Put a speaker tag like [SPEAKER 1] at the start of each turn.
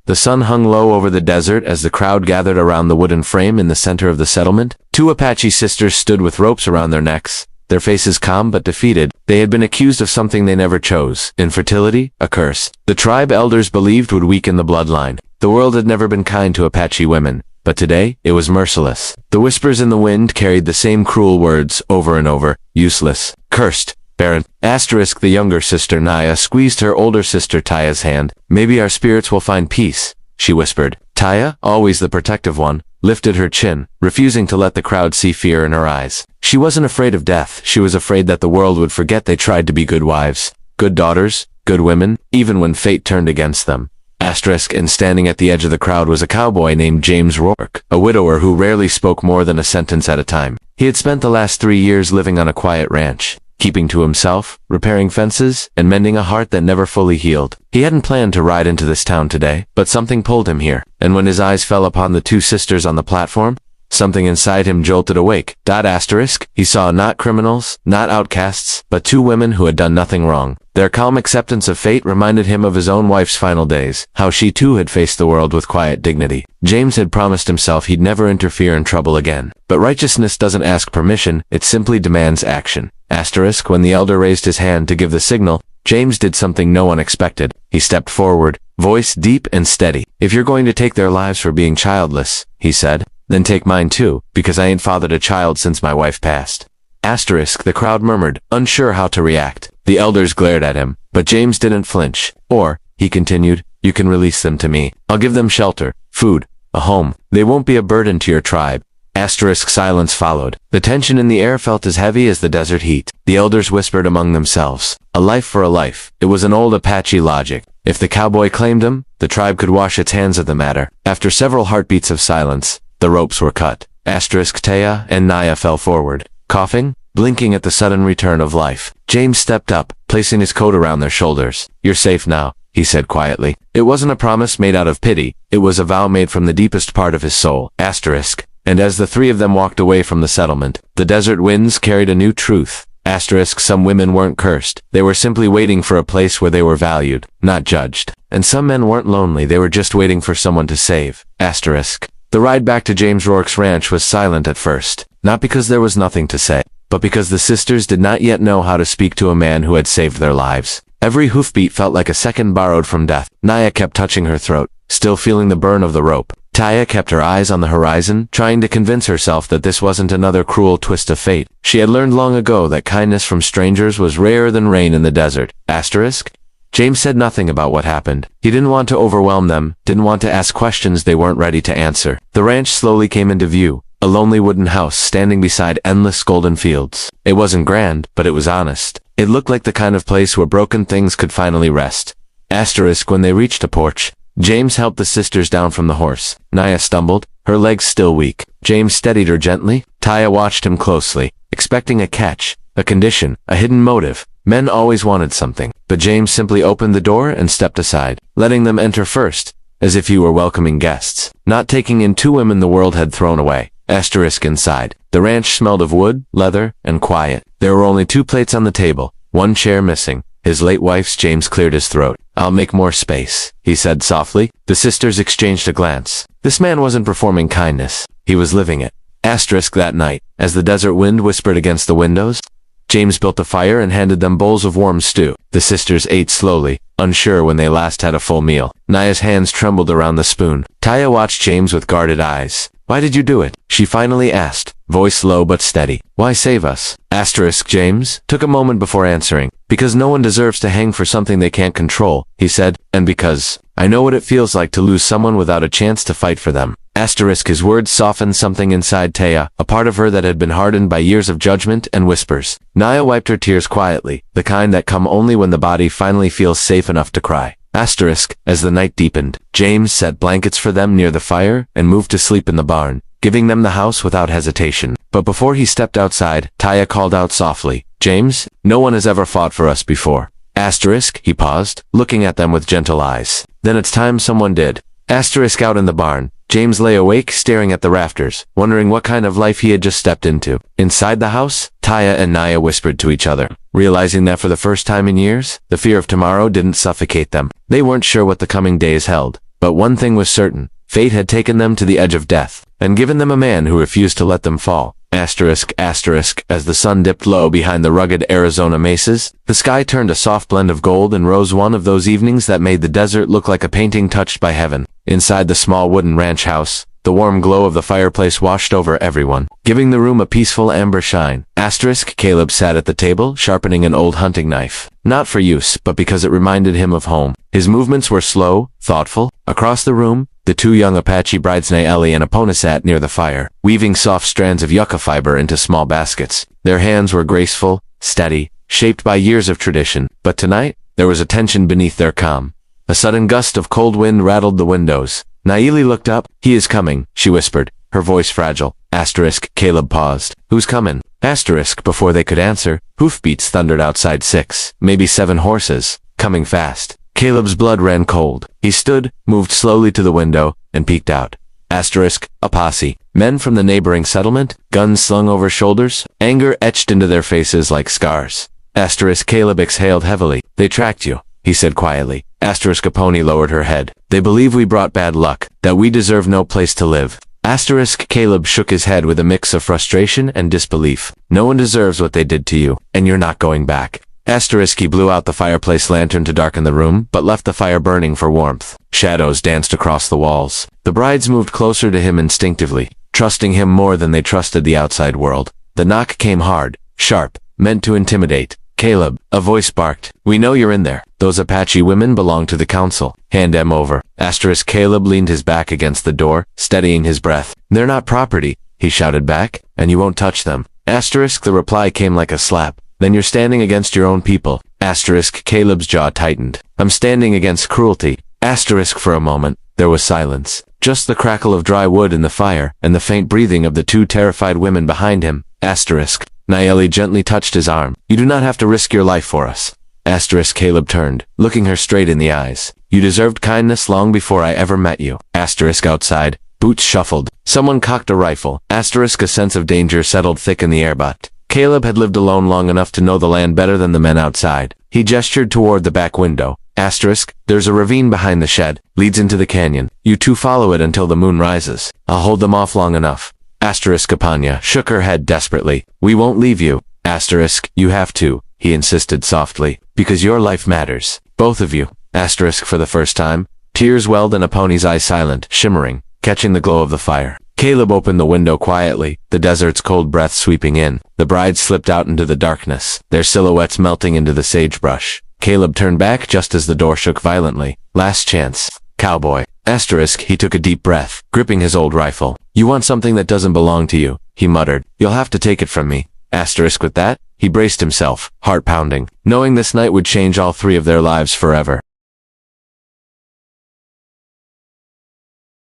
[SPEAKER 1] The sun hung low over the desert as the crowd gathered around the wooden frame in the center of the settlement. Two Apache sisters stood with ropes around their necks, their faces calm but defeated. They had been accused of something they never chose: infertility, a curse the tribe elders believed would weaken the bloodline. The world had never been kind to Apache women, but today it was merciless. The whispers in the wind carried the same cruel words over and over: useless, cursed, barren. Asterisk, the younger sister Naya squeezed her older sister Taya's hand. Maybe our spirits will find peace, she whispered. Taya, always the protective one, lifted her chin, refusing to let the crowd see fear in her eyes. She wasn't afraid of death. She was afraid that the world would forget they tried to be good wives, good daughters, good women, even when fate turned against them. Asterisk, and standing at the edge of the crowd was a cowboy named James Rourke, a widower who rarely spoke more than a sentence at a time. He had spent the last 3 years living on a quiet ranch, keeping to himself, repairing fences, and mending a heart that never fully healed. He hadn't planned to ride into this town today, but something pulled him here, and when his eyes fell upon the two sisters on the platform, something inside him jolted awake. Asterisk, he saw not criminals, not outcasts, but two women who had done nothing wrong. Their calm acceptance of fate reminded him of his own wife's final days, how she too had faced the world with quiet dignity. James had promised himself he'd never interfere in trouble again. But righteousness doesn't ask permission, it simply demands action. Asterisk, when the elder raised his hand to give the signal, James did something no one expected. He stepped forward, voice deep and steady. If you're going to take their lives for being childless, he said, then take mine too, because I ain't fathered a child since my wife passed. Asterisk, the crowd murmured, unsure how to react. The elders glared at him, but James didn't flinch. Or, he continued, you can release them to me. I'll give them shelter, food, a home. They won't be a burden to your tribe. Asterisk, silence followed. The tension in the air felt as heavy as the desert heat. The elders whispered among themselves, a life for a life. It was an old Apache logic. If the cowboy claimed him, the tribe could wash its hands of the matter. After several heartbeats of silence, the ropes were cut. Asterisk, Taya and Naya fell forward, coughing, blinking at the sudden return of life. James stepped up, placing his coat around their shoulders. You're safe now, he said quietly. It wasn't a promise made out of pity. It was a vow made from the deepest part of his soul. Asterisk. And as the three of them walked away from the settlement, the desert winds carried a new truth. Asterisk, some women weren't cursed. They were simply waiting for a place where they were valued, not judged. And some men weren't lonely. They were just waiting for someone to save. Asterisk. The ride back to James Rourke's ranch was silent at first, not because there was nothing to say, but because the sisters did not yet know how to speak to a man who had saved their lives. Every hoofbeat felt like a second borrowed from death. Naya kept touching her throat, still feeling the burn of the rope. Taya kept her eyes on the horizon, trying to convince herself that this wasn't another cruel twist of fate. She had learned long ago that kindness from strangers was rarer than rain in the desert. Asterisk. James said nothing about what happened. He didn't want to overwhelm them, didn't want to ask questions they weren't ready to answer. The ranch slowly came into view, a lonely wooden house standing beside endless golden fields. It wasn't grand, but it was honest. It looked like the kind of place where broken things could finally rest. Asterisk, when they reached a porch, James helped the sisters down from the horse. Naya stumbled, her legs still weak. James steadied her gently. Taya watched him closely, expecting a catch, a condition, a hidden motive. Men always wanted something, but James simply opened the door and stepped aside, letting them enter first, as if he were welcoming guests, not taking in two women the world had thrown away. Asterisk inside. The ranch smelled of wood, leather, and quiet. There were only 2 plates on the table, 1 chair missing. His late wife's. James cleared his throat. I'll make more space, he said softly. The sisters exchanged a glance. This man wasn't performing kindness. He was living it. Asterisk, that night, as the desert wind whispered against the windows, James built a fire and handed them bowls of warm stew. The sisters ate slowly, unsure when they last had a full meal. Naya's hands trembled around the spoon. Taya watched James with guarded eyes. Why did you do it? She finally asked, voice low but steady. Why save us? Asterisk. James took a moment before answering. Because no one deserves to hang for something they can't control, he said, and because I know what it feels like to lose someone without a chance to fight for them. Asterisk. His words softened something inside Taya, a part of her that had been hardened by years of judgment and whispers. Naya wiped her tears quietly, the kind that come only when the body finally feels safe enough to cry. Asterisk. As the night deepened, James set blankets for them near the fire and moved to sleep in the barn, giving them the house without hesitation. But before he stepped outside, Taya called out softly, James, no one has ever fought for us before. Asterisk. He paused, looking at them with gentle eyes. Then it's time someone did. Asterisk. Out in the barn, James lay awake, staring at the rafters, wondering what kind of life he had just stepped into. Inside the house, Taya and Naya whispered to each other, realizing that for the first time in years, the fear of tomorrow didn't suffocate them. They weren't sure what the coming days held, But one thing was certain. Fate had taken them to the edge of death, and given them a man who refused to let them fall. Asterisk, asterisk, as the sun dipped low behind the rugged Arizona mesas, the sky turned a soft blend of gold and rose, one of those evenings that made the desert look like a painting touched by heaven. Inside the small wooden ranch house, the warm glow of the fireplace washed over everyone, giving the room a peaceful amber shine. Asterisk, Caleb sat at the table, sharpening an old hunting knife. Not for use, but because it reminded him of home. His movements were slow, thoughtful. Across the room, the two young Apache brides Naeli and Epona sat near the fire, weaving soft strands of yucca fiber into small baskets. Their hands were graceful, steady, shaped by years of tradition. But tonight, there was a tension beneath their calm. A sudden gust of cold wind rattled the windows. Naeli looked up. "He is coming," she whispered, her voice fragile. Asterisk, Caleb paused. "Who's coming?" Asterisk, before they could answer, hoofbeats thundered outside. 6, maybe 7 horses, coming fast. Caleb's blood ran cold. He stood, moved slowly to the window, and peeked out. Asterisk, a posse. Men from the neighboring settlement, guns slung over shoulders, anger etched into their faces like scars. Asterisk, Caleb exhaled heavily. "They tracked you," he said quietly. Asterisk, Epona lowered her head. "They believe we brought bad luck, that we deserve no place to live." Asterisk, Caleb shook his head with a mix of frustration and disbelief. "No one deserves what they did to you, and you're not going back." Asterisk, he blew out the fireplace lantern to darken the room, but left the fire burning for warmth. Shadows danced across the walls. The brides moved closer to him instinctively, trusting him more than they trusted the outside world. The knock came hard, sharp, meant to intimidate. "Caleb," a voice barked. "We know you're in there. Those Apache women belong to the council. Hand them over." Asterisk, Caleb leaned his back against the door, steadying his breath. "They're not property," he shouted back, "and you won't touch them." Asterisk, the reply came like a slap. "Then you're standing against your own people." Asterisk, Caleb's jaw tightened. "I'm standing against cruelty." Asterisk, for a moment, there was silence. Just the crackle of dry wood in the fire, and the faint breathing of the two terrified women behind him. Asterisk, Naeli gently touched his arm. "You do not have to risk your life for us." Asterisk, Caleb turned, looking her straight in the eyes. "You deserved kindness long before I ever met you." Asterisk, outside, boots shuffled. Someone cocked a rifle. Asterisk, a sense of danger settled thick in the air, but Caleb had lived alone long enough to know the land better than the men outside. He gestured toward the back window. Asterisk, "There's a ravine behind the shed. Leads into the canyon. You two follow it until the moon rises. I'll hold them off long enough." Asterisk, Epona shook her head desperately. "We won't leave you." Asterisk, "You have to," he insisted softly, "because your life matters. Both of you." Asterisk, for the first time, tears welled in Epona's eyes, silent, shimmering, catching the glow of the fire. Caleb opened the window quietly, the desert's cold breath sweeping in. The brides slipped out into the darkness, their silhouettes melting into the sagebrush. Caleb turned back just as the door shook violently. "Last chance, Cowboy." Asterisk, he took a deep breath, gripping his old rifle. "You want something that doesn't belong to you," he muttered. "You'll have to take it from me." Asterisk, with that, he braced himself, heart pounding, knowing this night would change all three of their lives forever.